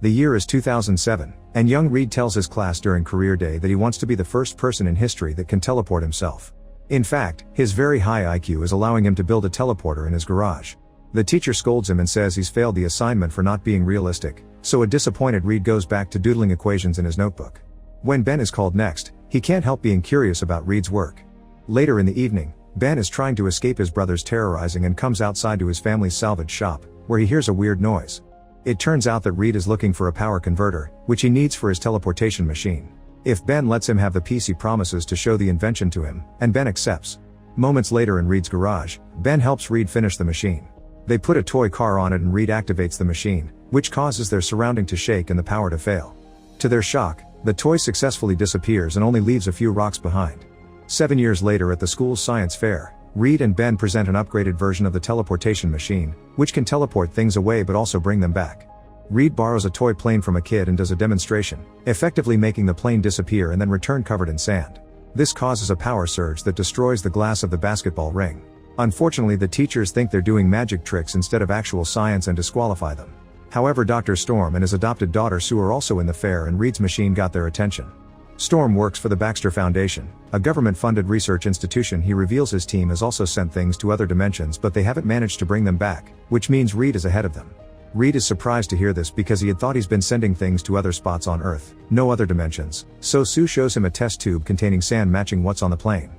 The year is 2007, and young Reed tells his class during career day that he wants to be the first person in history that can teleport himself. In fact, his very high IQ is allowing him to build a teleporter in his garage. The teacher scolds him and says he's failed the assignment for not being realistic, so a disappointed Reed goes back to doodling equations in his notebook. When Ben is called next, he can't help being curious about Reed's work. Later in the evening, Ben is trying to escape his brother's terrorizing and comes outside to his family's salvage shop, where he hears a weird noise. It turns out that Reed is looking for a power converter, which he needs for his teleportation machine. If Ben lets him have the piece, he promises to show the invention to him, and Ben accepts. Moments later in Reed's garage, Ben helps Reed finish the machine. They put a toy car on it and Reed activates the machine, which causes their surrounding to shake and the power to fail. To their shock, the toy successfully disappears and only leaves a few rocks behind. 7 years later at the school's science fair, Reed and Ben present an upgraded version of the teleportation machine, which can teleport things away but also bring them back. Reed borrows a toy plane from a kid and does a demonstration, effectively making the plane disappear and then return covered in sand. This causes a power surge that destroys the glass of the basketball ring. Unfortunately, the teachers think they're doing magic tricks instead of actual science and disqualify them. However, Dr. Storm and his adopted daughter Sue are also in the fair and Reed's machine got their attention. Storm works for the Baxter Foundation, a government-funded research institution. He reveals his team has also sent things to other dimensions but they haven't managed to bring them back, which means Reed is ahead of them. Reed is surprised to hear this because he had thought he's been sending things to other spots on Earth, no other dimensions, so Sue shows him a test tube containing sand matching what's on the plane.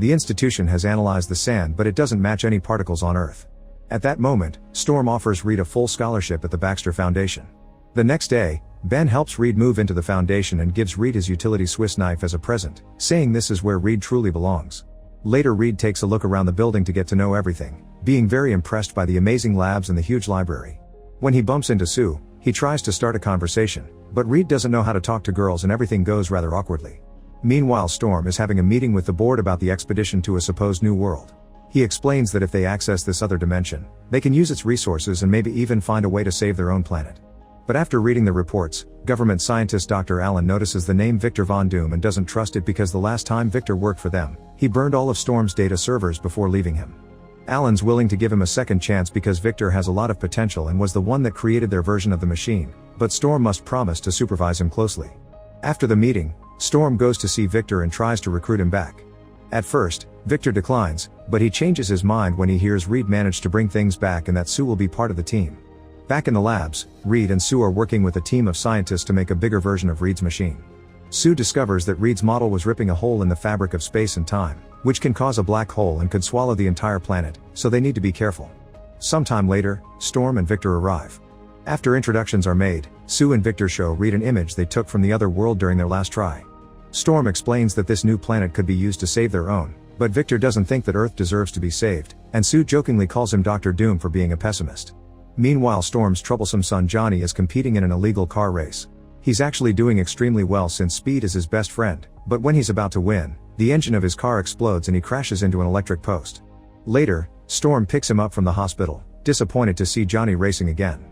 The institution has analyzed the sand but it doesn't match any particles on Earth. At that moment, Storm offers Reed a full scholarship at the Baxter Foundation. The next day, Ben helps Reed move into the foundation and gives Reed his utility Swiss knife as a present, saying this is where Reed truly belongs. Later Reed takes a look around the building to get to know everything, being very impressed by the amazing labs and the huge library. When he bumps into Sue, he tries to start a conversation, but Reed doesn't know how to talk to girls and everything goes rather awkwardly. Meanwhile, Storm is having a meeting with the board about the expedition to a supposed new world. He explains that if they access this other dimension, they can use its resources and maybe even find a way to save their own planet. But after reading the reports, government scientist Dr. Allen notices the name Victor Von Doom and doesn't trust it because the last time Victor worked for them, he burned all of Storm's data servers before leaving him. Allen's willing to give him a second chance because Victor has a lot of potential and was the one that created their version of the machine, but Storm must promise to supervise him closely. After the meeting, Storm goes to see Victor and tries to recruit him back. At first, Victor declines, but he changes his mind when he hears Reed managed to bring things back and that Sue will be part of the team. Back in the labs, Reed and Sue are working with a team of scientists to make a bigger version of Reed's machine. Sue discovers that Reed's model was ripping a hole in the fabric of space and time, which can cause a black hole and could swallow the entire planet, so they need to be careful. Sometime later, Storm and Victor arrive. After introductions are made, Sue and Victor show Reed an image they took from the other world during their last try. Storm explains that this new planet could be used to save their own, but Victor doesn't think that Earth deserves to be saved, and Sue jokingly calls him Dr. Doom for being a pessimist. Meanwhile, Storm's troublesome son Johnny is competing in an illegal car race. He's actually doing extremely well since speed is his best friend, but when he's about to win, the engine of his car explodes and he crashes into an electric post. Later, Storm picks him up from the hospital, disappointed to see Johnny racing again.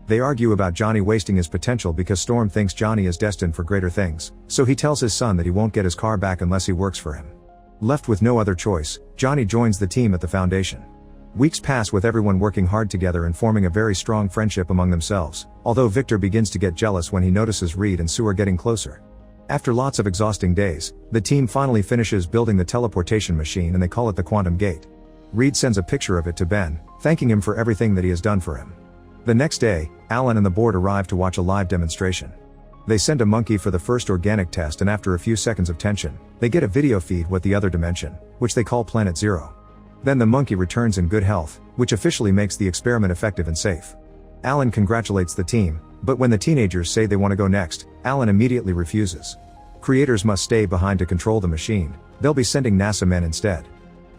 They argue about Johnny wasting his potential because Storm thinks Johnny is destined for greater things, so he tells his son that he won't get his car back unless he works for him. Left with no other choice, Johnny joins the team at the foundation. Weeks pass with everyone working hard together and forming a very strong friendship among themselves, although Victor begins to get jealous when he notices Reed and Sue are getting closer. After lots of exhausting days, the team finally finishes building the teleportation machine and they call it the Quantum Gate. Reed sends a picture of it to Ben, thanking him for everything that he has done for him. The next day, Allen and the board arrive to watch a live demonstration. They send a monkey for the first organic test and after a few seconds of tension, they get a video feed with the other dimension, which they call Planet Zero. Then the monkey returns in good health, which officially makes the experiment effective and safe. Allen congratulates the team, but when the teenagers say they want to go next, Allen immediately refuses. Creators must stay behind to control the machine, they'll be sending NASA men instead.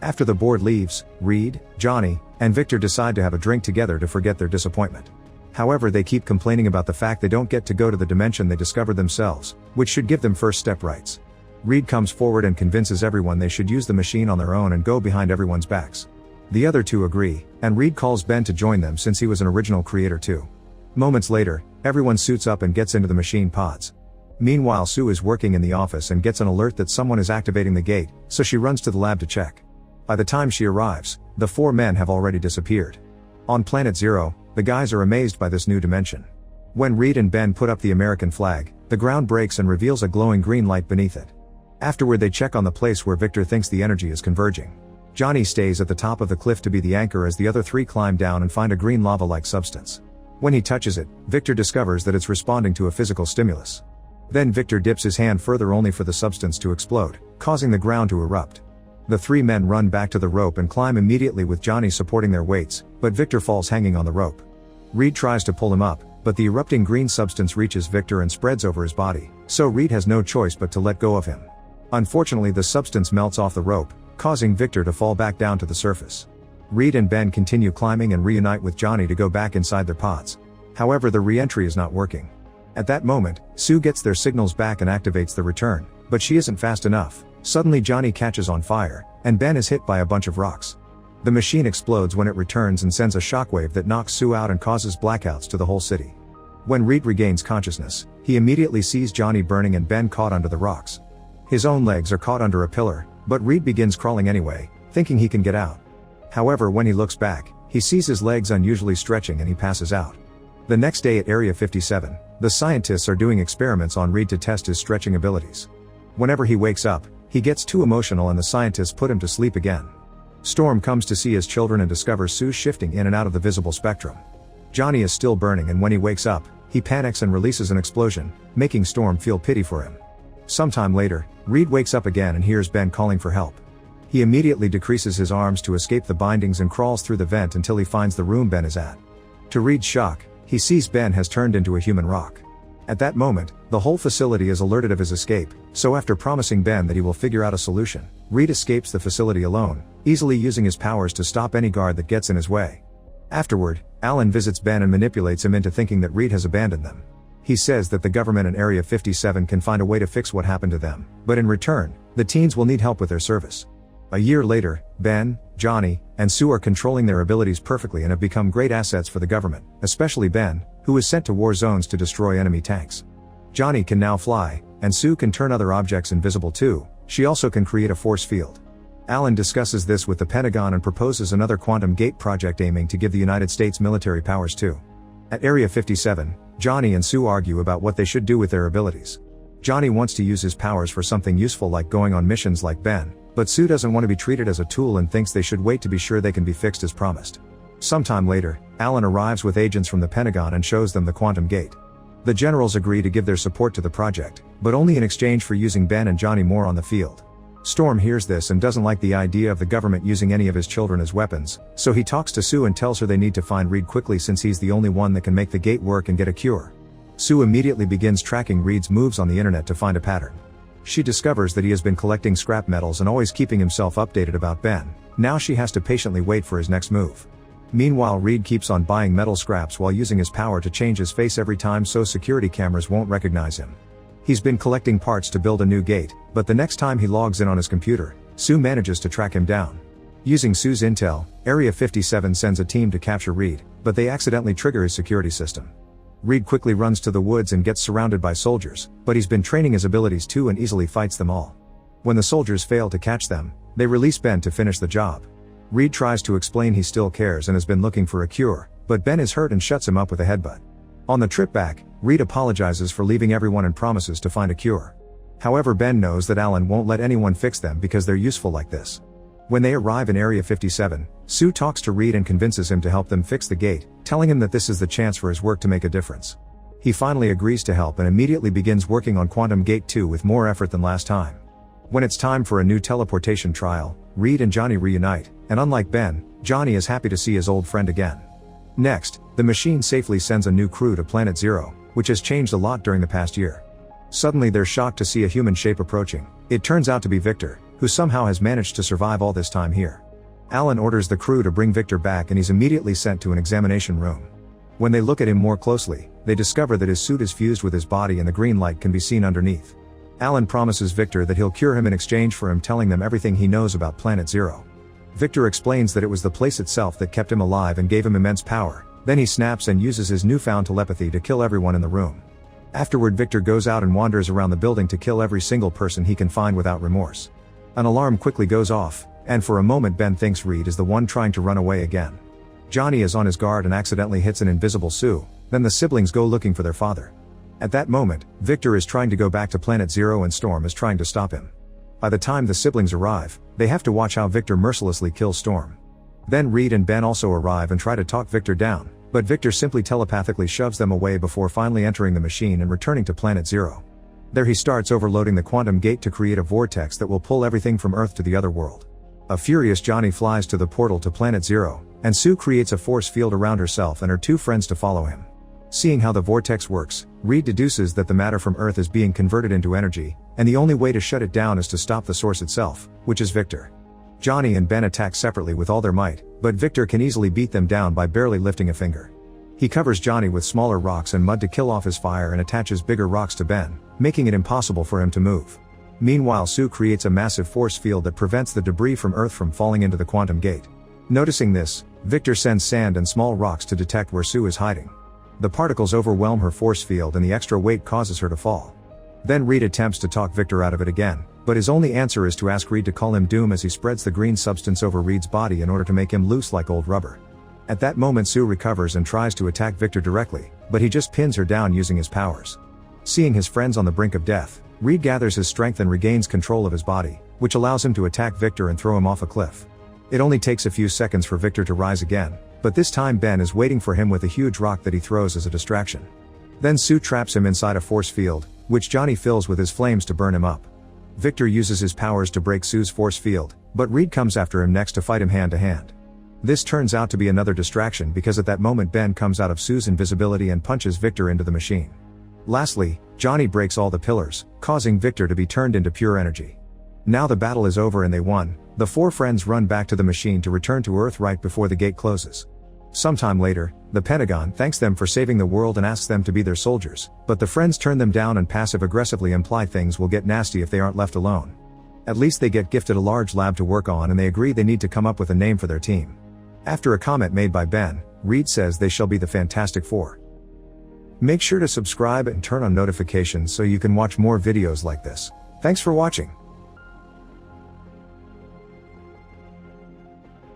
After the board leaves, Reed, Johnny, and Victor decide to have a drink together to forget their disappointment. However, they keep complaining about the fact they don't get to go to the dimension they discovered themselves, which should give them first step rights. Reed comes forward and convinces everyone they should use the machine on their own and go behind everyone's backs. The other two agree, and Reed calls Ben to join them since he was an original creator too. Moments later, everyone suits up and gets into the machine pods. Meanwhile, Sue is working in the office and gets an alert that someone is activating the gate, so she runs to the lab to check. By the time she arrives, the four men have already disappeared. On Planet Zero, the guys are amazed by this new dimension. When Reed and Ben put up the American flag, the ground breaks and reveals a glowing green light beneath it. Afterward they check on the place where Victor thinks the energy is converging. Johnny stays at the top of the cliff to be the anchor as the other three climb down and find a green lava-like substance. When he touches it, Victor discovers that it's responding to a physical stimulus. Then Victor dips his hand further only for the substance to explode, causing the ground to erupt. The three men run back to the rope and climb immediately with Johnny supporting their weights, but Victor falls hanging on the rope. Reed tries to pull him up, but the erupting green substance reaches Victor and spreads over his body, so Reed has no choice but to let go of him. Unfortunately, the substance melts off the rope, causing Victor to fall back down to the surface. Reed and Ben continue climbing and reunite with Johnny to go back inside their pods. However, the re-entry is not working. At that moment, Sue gets their signals back and activates the return, but she isn't fast enough. Suddenly Johnny catches on fire, and Ben is hit by a bunch of rocks. The machine explodes when it returns and sends a shockwave that knocks Sue out and causes blackouts to the whole city. When Reed regains consciousness, he immediately sees Johnny burning and Ben caught under the rocks. His own legs are caught under a pillar, but Reed begins crawling anyway, thinking he can get out. However, when he looks back, he sees his legs unusually stretching and he passes out. The next day at Area 57, the scientists are doing experiments on Reed to test his stretching abilities. Whenever he wakes up, he gets too emotional and the scientists put him to sleep again. Storm comes to see his children and discovers Sue shifting in and out of the visible spectrum. Johnny is still burning and when he wakes up, he panics and releases an explosion, making Storm feel pity for him. Sometime later, Reed wakes up again and hears Ben calling for help. He immediately decreases his arms to escape the bindings and crawls through the vent until he finds the room Ben is at. To Reed's shock, he sees Ben has turned into a human rock. At that moment, the whole facility is alerted of his escape, so after promising Ben that he will figure out a solution, Reed escapes the facility alone, easily using his powers to stop any guard that gets in his way. Afterward, Alan visits Ben and manipulates him into thinking that Reed has abandoned them. He says that the government in Area 57 can find a way to fix what happened to them, but in return, the teens will need help with their service. A year later, Ben, Johnny, and Sue are controlling their abilities perfectly and have become great assets for the government, especially Ben, who is sent to war zones to destroy enemy tanks. Johnny can now fly, and Sue can turn other objects invisible too. She also can create a force field. Alan discusses this with the Pentagon and proposes another quantum gate project aiming to give the United States military powers too. At Area 57, Johnny and Sue argue about what they should do with their abilities. Johnny wants to use his powers for something useful like going on missions like Ben, but Sue doesn't want to be treated as a tool and thinks they should wait to be sure they can be fixed as promised. Sometime later, Alan arrives with agents from the Pentagon and shows them the quantum gate. The generals agree to give their support to the project, but only in exchange for using Ben and Johnny more on the field. Storm hears this and doesn't like the idea of the government using any of his children as weapons, so he talks to Sue and tells her they need to find Reed quickly since he's the only one that can make the gate work and get a cure. Sue immediately begins tracking Reed's moves on the internet to find a pattern. She discovers that he has been collecting scrap metals and always keeping himself updated about Ben. Now she has to patiently wait for his next move. Meanwhile, Reed keeps on buying metal scraps while using his power to change his face every time so security cameras won't recognize him. He's been collecting parts to build a new gate, but the next time he logs in on his computer, Sue manages to track him down. Using Sue's intel, Area 57 sends a team to capture Reed, but they accidentally trigger his security system. Reed quickly runs to the woods and gets surrounded by soldiers, but he's been training his abilities too and easily fights them all. When the soldiers fail to catch them, they release Ben to finish the job. Reed tries to explain he still cares and has been looking for a cure, but Ben is hurt and shuts him up with a headbutt. On the trip back, Reed apologizes for leaving everyone and promises to find a cure. However, Ben knows that Alan won't let anyone fix them because they're useful like this. When they arrive in Area 57, Sue talks to Reed and convinces him to help them fix the gate, telling him that this is the chance for his work to make a difference. He finally agrees to help and immediately begins working on Quantum Gate 2 with more effort than last time. When it's time for a new teleportation trial, Reed and Johnny reunite, and unlike Ben, Johnny is happy to see his old friend again. Next, the machine safely sends a new crew to Planet Zero, which has changed a lot during the past year. Suddenly they're shocked to see a human shape approaching. It turns out to be Victor, who somehow has managed to survive all this time here. Alan orders the crew to bring Victor back and he's immediately sent to an examination room. When they look at him more closely, they discover that his suit is fused with his body and the green light can be seen underneath. Alan promises Victor that he'll cure him in exchange for him telling them everything he knows about Planet Zero. Victor explains that it was the place itself that kept him alive and gave him immense power. Then he snaps and uses his newfound telepathy to kill everyone in the room. Afterward, Victor goes out and wanders around the building to kill every single person he can find without remorse. An alarm quickly goes off, and for a moment Ben thinks Reed is the one trying to run away again. Johnny is on his guard and accidentally hits an invisible Sue, Then the siblings go looking for their father. At that moment, Victor is trying to go back to Planet Zero and Storm is trying to stop him. By the time the siblings arrive, they have to watch how Victor mercilessly kills Storm. Then Reed and Ben also arrive and try to talk Victor down, but Victor simply telepathically shoves them away before finally entering the machine and returning to Planet Zero. There he starts overloading the quantum gate to create a vortex that will pull everything from Earth to the other world. A furious Johnny flies to the portal to Planet Zero, and Sue creates a force field around herself and her two friends to follow him. Seeing how the vortex works, Reed deduces that the matter from Earth is being converted into energy, and the only way to shut it down is to stop the source itself, which is Victor. Johnny and Ben attack separately with all their might, but Victor can easily beat them down by barely lifting a finger. He covers Johnny with smaller rocks and mud to kill off his fire and attaches bigger rocks to Ben, making it impossible for him to move. Meanwhile, Sue creates a massive force field that prevents the debris from Earth from falling into the quantum gate. Noticing this, Victor sends sand and small rocks to detect where Sue is hiding. The particles overwhelm her force field and the extra weight causes her to fall. Then Reed attempts to talk Victor out of it again, but his only answer is to ask Reed to call him Doom as he spreads the green substance over Reed's body in order to make him loose like old rubber. At that moment, Sue recovers and tries to attack Victor directly, but he just pins her down using his powers. Seeing his friends on the brink of death, Reed gathers his strength and regains control of his body, which allows him to attack Victor and throw him off a cliff. It only takes a few seconds for Victor to rise again, but this time Ben is waiting for him with a huge rock that he throws as a distraction. Then Sue traps him inside a force field, which Johnny fills with his flames to burn him up. Victor uses his powers to break Sue's force field, but Reed comes after him next to fight him hand to hand. This turns out to be another distraction because at that moment Ben comes out of Sue's invisibility and punches Victor into the machine. Lastly, Johnny breaks all the pillars, causing Victor to be turned into pure energy. Now the battle is over and they won. The four friends run back to the machine to return to Earth right before the gate closes. Sometime later, the Pentagon thanks them for saving the world and asks them to be their soldiers, but the friends turn them down and passive-aggressively imply things will get nasty if they aren't left alone. At least they get gifted a large lab to work on and they agree they need to come up with a name for their team. After a comment made by Ben, Reed says they shall be the Fantastic Four. Make sure to subscribe and turn on notifications so you can watch more videos like this. Thanks for watching.